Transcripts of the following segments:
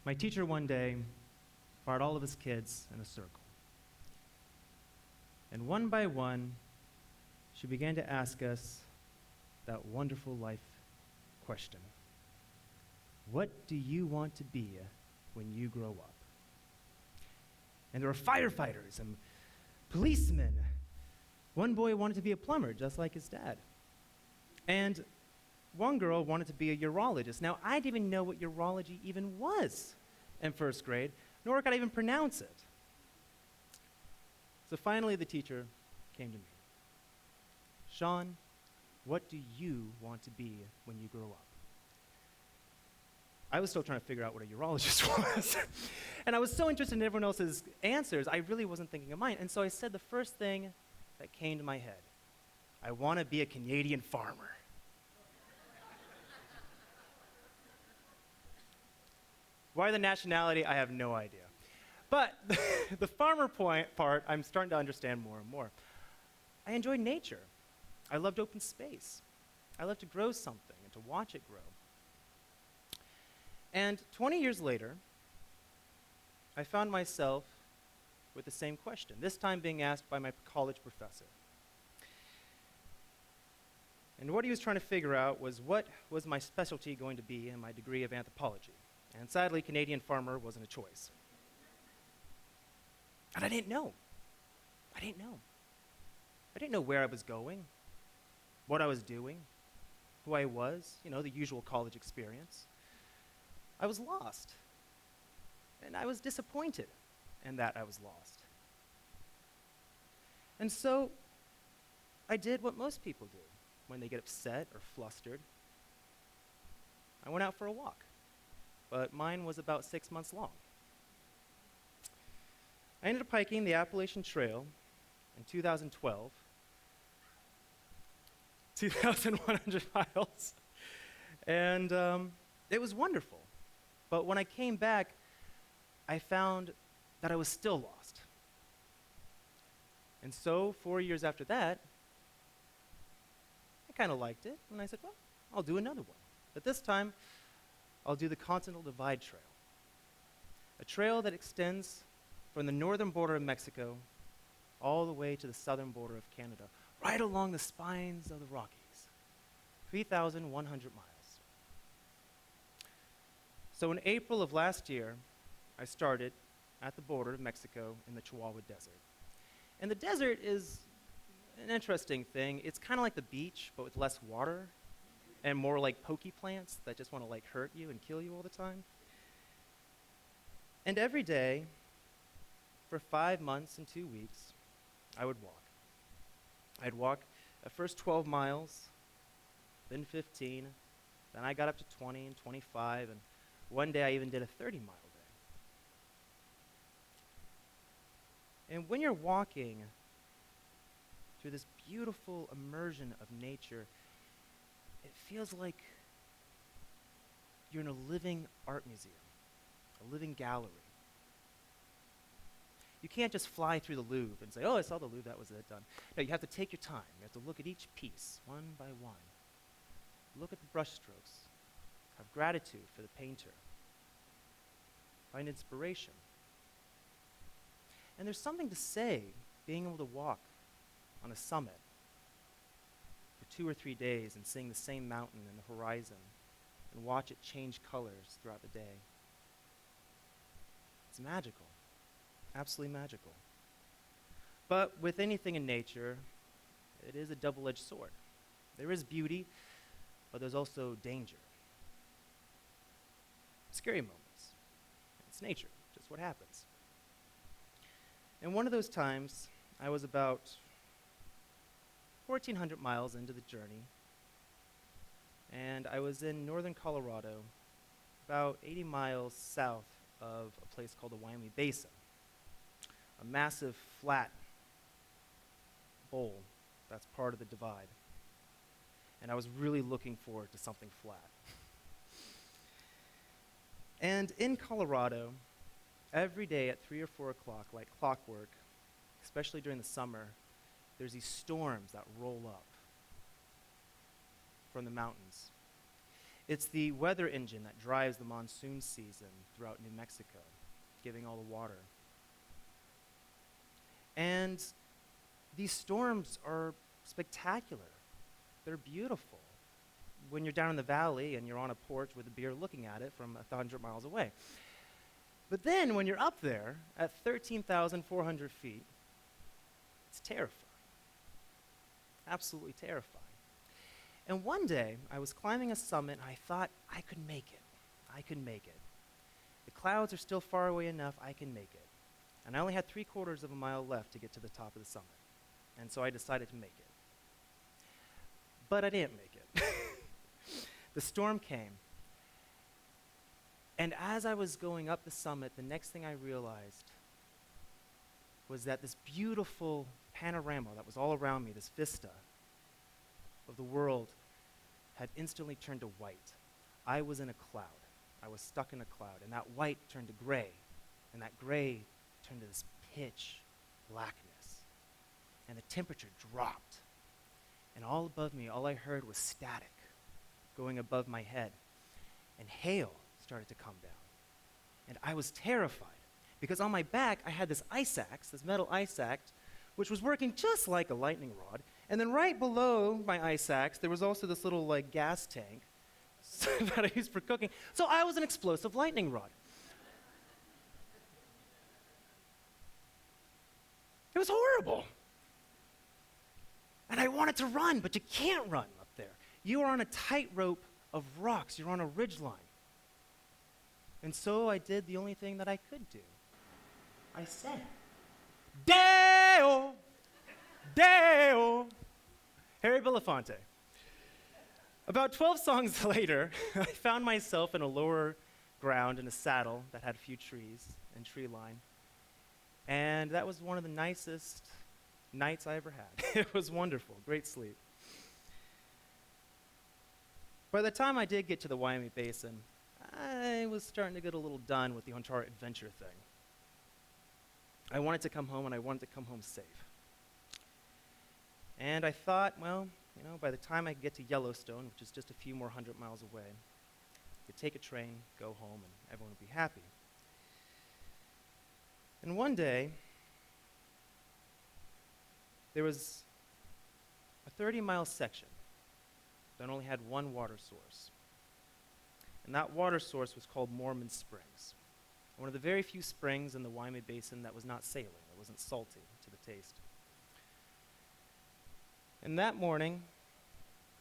My teacher one day brought all of his kids in a circle. And one by one, she began to ask us that wonderful life question. What do you want to be when you grow up? And there were firefighters and policemen. One boy wanted to be a plumber, just like his dad. And one girl wanted to be a urologist. Now, I didn't even know what urology even was in first grade, nor could I even pronounce it. So finally, the teacher came to me. Sean, what do you want to be when you grow up? I was still trying to figure out what a urologist was. And I was so interested in everyone else's answers, I really wasn't thinking of mine. And so I said the first thing that came to my head. I want to be a Canadian farmer. Why the nationality, I have no idea. But the farmer part, I'm starting to understand more and more. I enjoyed nature. I loved open space. I loved to grow something and to watch it grow. And 20 years later, I found myself with the same question, this time being asked by my college professor. And what he was trying to figure out was what was my specialty going to be in my degree of anthropology. And sadly, Canadian farmer wasn't a choice. And I didn't know. I didn't know where I was going, what I was doing, who I was, the usual college experience. I was lost. And I was disappointed in that I was lost. And so I did what most people do when they get upset or flustered. I went out for a walk, but mine was about 6 months long. I ended up hiking the Appalachian Trail in 2012, 2,100 miles, and it was wonderful. But when I came back, I found that I was still lost. And so 4 years after that, I kind of liked it, and I said, well, I'll do another one. But this time, I'll do the Continental Divide Trail, a trail that extends from the northern border of Mexico all the way to the southern border of Canada, right along the spines of the Rockies, 3,100 miles. So in April of last year, I started at the border of Mexico in the Chihuahua Desert. And the desert is an interesting thing. It's kind of like the beach, but with less water and more like pokey plants that just want to hurt you and kill you all the time. And every day, for 5 months and 2 weeks, I would walk. I'd walk at first 12 miles, then 15, then I got up to 20 and 25, and one day I even did a 30-mile day. And when you're walking through this beautiful immersion of nature, it feels like you're in a living art museum, a living gallery. You can't just fly through the Louvre and say, oh, I saw the Louvre, that was it, done. No, you have to take your time. You have to look at each piece, one by one. Look at the brushstrokes. Have gratitude for the painter. Find inspiration. And there's something to say being able to walk on a summit for 2 or 3 days and seeing the same mountain in the horizon and watch it change colors throughout the day. It's magical. Absolutely magical. But with anything in nature, it is a double-edged sword. There is beauty, but there's also danger. Scary moments. It's nature, just what happens. And one of those times, I was about 1,400 miles into the journey, and I was in northern Colorado, about 80 miles south of a place called the Wyoming Basin, a massive flat bowl that's part of the divide. And I was really looking forward to something flat. And in Colorado, every day at 3 or 4 o'clock, like clockwork, especially during the summer, there's these storms that roll up from the mountains. It's the weather engine that drives the monsoon season throughout New Mexico, giving all the water. And these storms are spectacular. They're beautiful when you're down in the valley and you're on a porch with a beer looking at it from 100 miles away. But then when you're up there at 13,400 feet, it's terrifying. Absolutely terrifying. And one day, I was climbing a summit, and I thought, I could make it. I could make it. The clouds are still far away enough, I can make it. And I only had 3/4 of a mile left to get to the top of the summit. And so I decided to make it. But I didn't make it. The storm came. And as I was going up the summit, the next thing I realized was that this beautiful panorama that was all around me, this vista of the world, had instantly turned to white. I was in a cloud. I was stuck in a cloud, and that white turned to gray, and that gray turned to this pitch blackness. And the temperature dropped. And all above me, all I heard was static going above my head. And hail started to come down. And I was terrified, because on my back, I had this ice axe, this metal ice axe, which was working just like a lightning rod. And then right below my ice axe, there was also this little gas tank that I used for cooking. So I was an explosive lightning rod. It was horrible. And I wanted to run, but you can't run up there. You are on a tightrope of rocks. You're on a ridgeline. And so I did the only thing that I could do. I said, Deo! Deo! Harry Belafonte. About 12 songs later, I found myself in a lower ground in a saddle that had a few trees and tree line. And that was one of the nicest nights I ever had. It was wonderful, great sleep. By the time I did get to the Wyoming Basin, I was starting to get a little done with the entire adventure thing. I wanted to come home, and I wanted to come home safe. And I thought, well, by the time I get to Yellowstone, which is just a few more 100 miles away, I could take a train, go home, and everyone would be happy. And one day, there was a 30-mile section that only had one water source. And that water source was called Mormon Springs. One of the very few springs in the Wyoming Basin that was not saline. It wasn't salty to the taste. And that morning,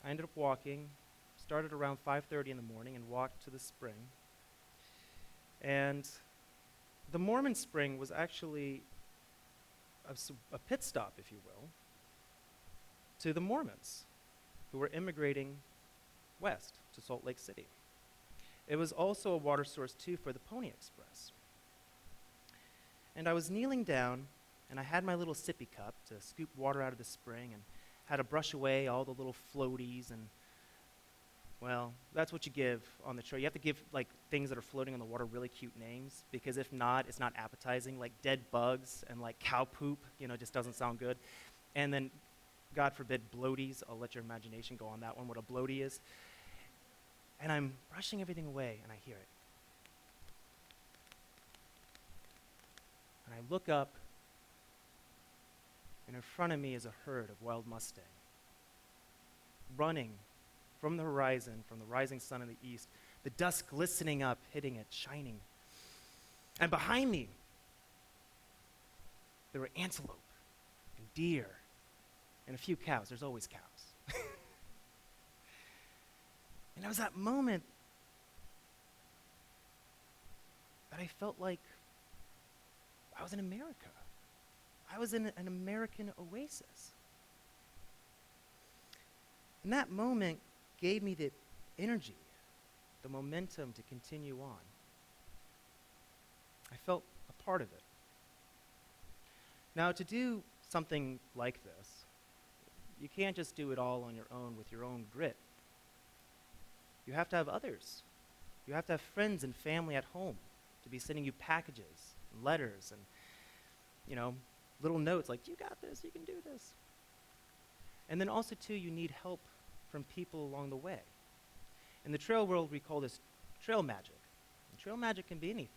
I ended up walking, started around 5:30 in the morning, and walked to the spring. And the Mormon Spring was actually a pit stop, if you will, to the Mormons who were immigrating west to Salt Lake City. It was also a water source, too, for the Pony Express. And I was kneeling down, and I had my little sippy cup to scoop water out of the spring and had to brush away all the little floaties and, well, that's what you give on the trail. You have to give, things that are floating on the water really cute names, because if not, it's not appetizing. Like dead bugs and, cow poop, just doesn't sound good. And then, God forbid, bloaties. I'll let your imagination go on that one, what a bloaty is. And I'm brushing everything away, and I hear it. And I look up, and in front of me is a herd of wild mustang, running from the horizon, from the rising sun in the east, the dust glistening up, hitting it, shining. And behind me, there were antelope and deer and a few cows. There's always cows. And it was that moment that I felt like I was in America. I was in an American oasis. And that moment gave me the energy, the momentum to continue on. I felt a part of it. Now, to do something like this, you can't just do it all on your own with your own grit. You have to have others. You have to have friends and family at home to be sending you packages and letters and, little notes like, you got this, you can do this. And then also, too, you need help from people along the way. In the trail world, we call this trail magic. And trail magic can be anything.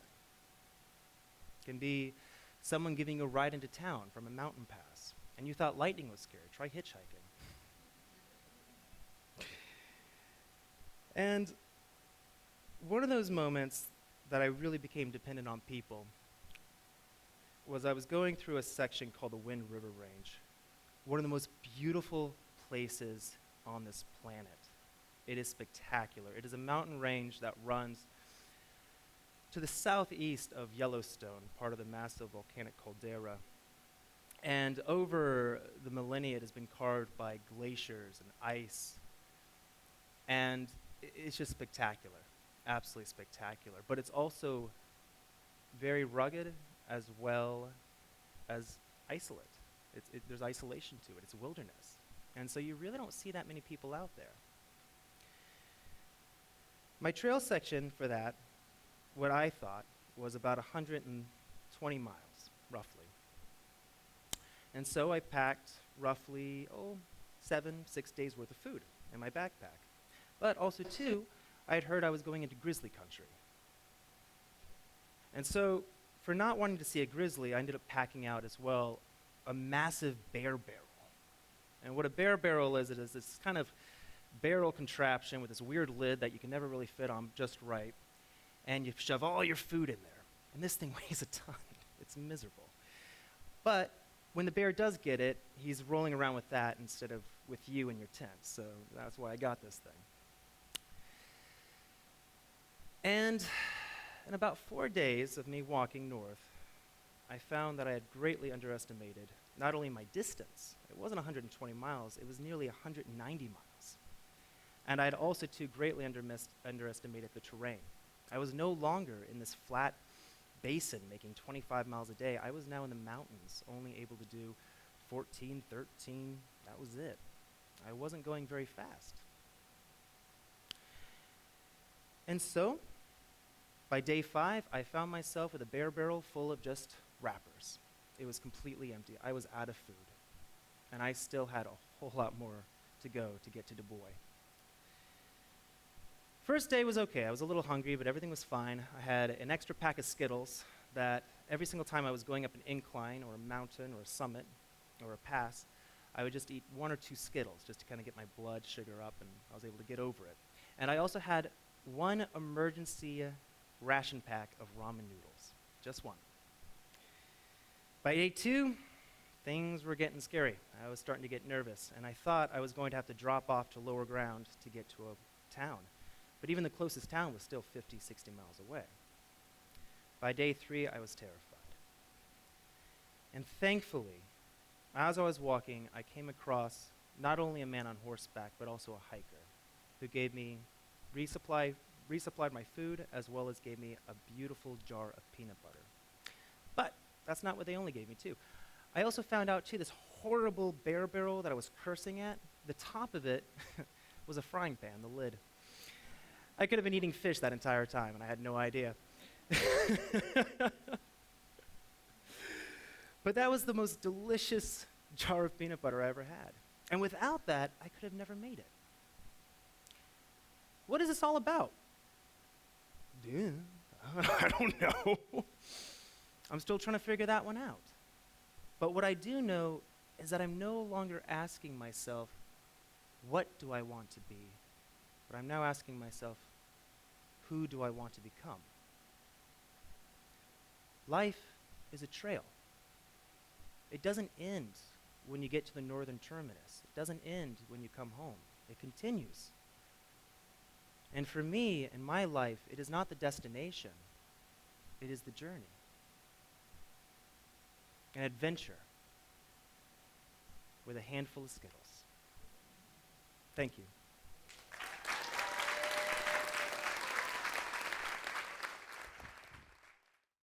It can be someone giving you a ride into town from a mountain pass, and you thought lightning was scary. Try hitchhiking. And one of those moments that I really became dependent on people was I was going through a section called the Wind River Range, one of the most beautiful places on this planet. It is spectacular. It is a mountain range that runs to the southeast of Yellowstone, part of the massive volcanic caldera. And over the millennia, it has been carved by glaciers and ice. And it's just spectacular, absolutely spectacular. But it's also very rugged as well as isolate. There's isolation to it. It's wilderness. And so you really don't see that many people out there. My trail section for that, what I thought, was about 120 miles, roughly. And so I packed roughly, 6 days worth of food in my backpack. But also, too, I had heard I was going into grizzly country. And so, for not wanting to see a grizzly, I ended up packing out as well a massive bear barrel. And what a bear barrel is, it is this kind of barrel contraption with this weird lid that you can never really fit on just right. And you shove all your food in there. And this thing weighs a ton. It's miserable. But when the bear does get it, he's rolling around with that instead of with you in your tent. So that's why I got this thing. And in about 4 days of me walking north, I found that I had greatly underestimated not only my distance, it wasn't 120 miles, it was nearly 190 miles. And I had also too greatly underestimated the terrain. I was no longer in this flat basin making 25 miles a day. I was now in the mountains, only able to do 14, 13, that was it. I wasn't going very fast. And so, by day 5, I found myself with a bear barrel full of just wrappers. It was completely empty. I was out of food. And I still had a whole lot more to go to get to Du Bois. First day was okay. I was a little hungry, but everything was fine. I had an extra pack of Skittles that every single time I was going up an incline or a mountain or a summit or a pass, I would just eat 1 or 2 Skittles just to kind of get my blood sugar up, and I was able to get over it. And I also had 1 emergency ration pack of ramen noodles, just 1. By day 2, things were getting scary. I was starting to get nervous, and I thought I was going to have to drop off to lower ground to get to a town. But even the closest town was still 50, 60 miles away. By day 3, I was terrified. And thankfully, as I was walking, I came across not only a man on horseback, but also a hiker who gave me, resupplied my food, as well as gave me a beautiful jar of peanut butter. But that's not what they only gave me, too. I also found out, too, this horrible bear barrel that I was cursing at, the top of it was a frying pan, the lid. I could have been eating fish that entire time, and I had no idea. But that was the most delicious jar of peanut butter I ever had. And without that, I could have never made it. What is this all about? I don't know. I'm still trying to figure that one out. But what I do know is that I'm no longer asking myself, what do I want to be? But I'm now asking myself, who do I want to become? Life is a trail. It doesn't end when you get to the northern terminus. It doesn't end when you come home. It continues. And for me, in my life, it is not the destination. It is the journey. An adventure with a handful of Skittles. Thank you.